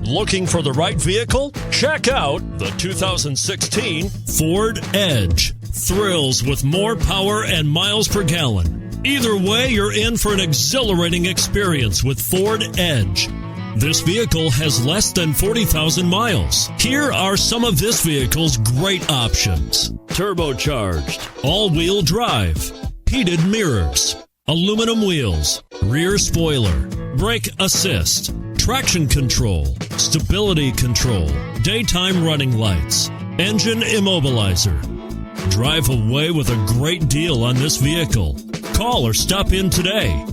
Looking for the right vehicle? Check out the 2016 Ford Edge. Thrills with more power and miles per gallon. Either way, you're in for an exhilarating experience with Ford Edge. This vehicle has less than 40,000 miles. Here are some of this vehicle's great options: turbocharged, all-wheel drive, heated mirrors, aluminum wheels, rear spoiler, brake assist, traction control, stability control, daytime running lights, engine immobilizer. Drive away with a great deal on this vehicle. Call or stop in today.